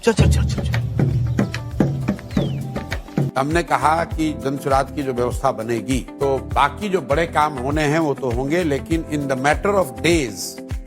चल चल चल चल चल। हमने कहा कि जन सुराज की जो व्यवस्था बनेगी तो बाकी जो बड़े काम होने हैं वो तो होंगे, लेकिन in the matter of days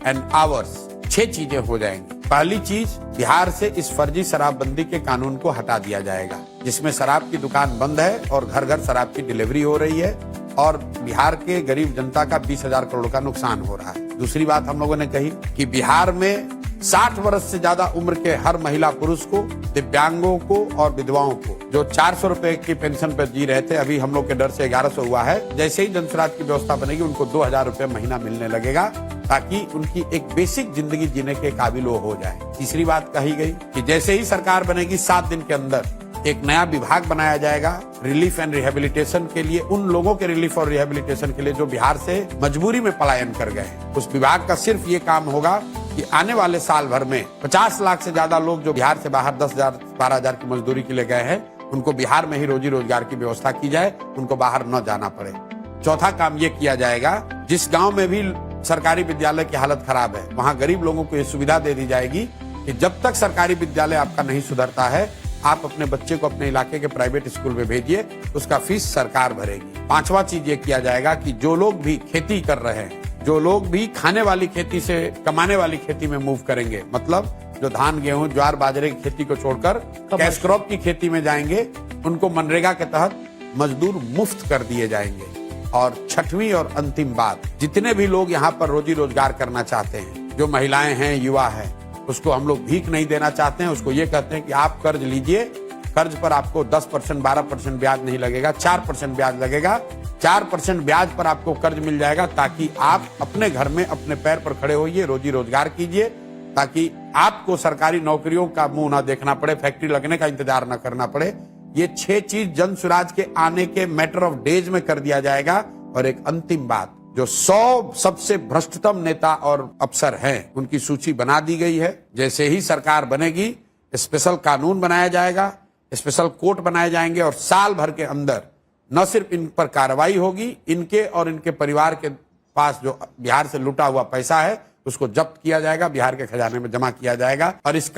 and hours 6 चीजें हो जाएंगी। पहली चीज, बिहार से इस फर्जी शराबबंदी के कानून को हटा दिया जाएगा, जिसमें शराब की दुकान बंद है और घर घर शराब की डिलीवरी हो रही है और बिहार के गरीब जनता का 20,000 करोड़ का नुकसान हो रहा है। दूसरी बात हम लोगों ने कही कि बिहार में 60 वर्ष से ज्यादा उम्र के हर महिला पुरुष को, दिव्यांगों को और विधवाओं को जो 400 रुपए की पेंशन पर जी रहे थे, अभी हम लोग के डर से 1100 हुआ है। जैसे ही जनसुराज की व्यवस्था बनेगी उनको 2,000 रुपए महीना मिलने लगेगा, ताकि उनकी एक बेसिक जिंदगी जीने के काबिल वो हो जाए। तीसरी बात कही गई कि जैसे ही सरकार बनेगी 7 दिन के अंदर एक नया विभाग बनाया जाएगा रिलीफ एंड रिहेबिलिटेशन के लिए, उन लोगों के रिलीफ और रिहेबिलिटेशन के लिए जो बिहार से मजबूरी में पलायन कर गए हैं। उस विभाग का सिर्फ ये काम होगा कि आने वाले साल भर में 50 लाख से ज्यादा लोग जो बिहार से बाहर 10,000 12,000 की मजदूरी के लिए गए हैं, उनको बिहार में ही रोजी रोजगार की व्यवस्था की जाए, उनको बाहर न जाना पड़े। चौथा काम ये किया जाएगा, जिस गांव में भी सरकारी विद्यालय की हालत खराब है वहां गरीब लोगों को ये सुविधा दे दी जाएगी कि जब तक सरकारी विद्यालय आपका नहीं सुधरता है, आप अपने बच्चे को अपने इलाके के प्राइवेट स्कूल में भेजिए, उसका फीस सरकार भरेगी। पांचवा चीज ये किया जाएगा कि जो लोग भी खेती कर रहे हैं, जो लोग भी खाने वाली खेती से कमाने वाली खेती में मूव करेंगे, मतलब जो धान गेहूं ज्वार बाजरे की खेती को छोड़कर कैश क्रॉप की खेती में जाएंगे, उनको मनरेगा के तहत मजदूर मुफ्त कर दिए जाएंगे। और छठवीं और अंतिम बात, जितने भी लोग यहाँ पर रोजी रोजगार करना चाहते हैं, जो महिलाएं हैं, युवा है, उसको हम लोग भीख नहीं देना चाहते हैं। उसको ये कहते हैं कि आप कर्ज लीजिए, कर्ज पर आपको 10% 12% ब्याज नहीं लगेगा, 4% ब्याज लगेगा। 4% ब्याज पर आपको कर्ज मिल जाएगा, ताकि आप अपने घर में अपने पैर पर खड़े होइए, रोजी रोजगार कीजिए, ताकि आपको सरकारी नौकरियों का मुंह ना देखना पड़े, फैक्ट्री लगने का इंतजार ना करना पड़े। ये 6 चीज जन सुराज के आने के मैटर ऑफ डेज में कर दिया जाएगा। और एक अंतिम बात, जो 100 सबसे भ्रष्टतम नेता और अफसर हैं, उनकी सूची बना दी गई है। जैसे ही सरकार बनेगी स्पेशल कानून बनाया जाएगा, स्पेशल कोर्ट बनाए जाएंगे और साल भर के अंदर न सिर्फ इन पर कार्रवाई होगी, इनके और इनके परिवार के पास जो बिहार से लूटा हुआ पैसा है उसको जब्त किया जाएगा, बिहार के खजाने में जमा किया जाएगा। और इस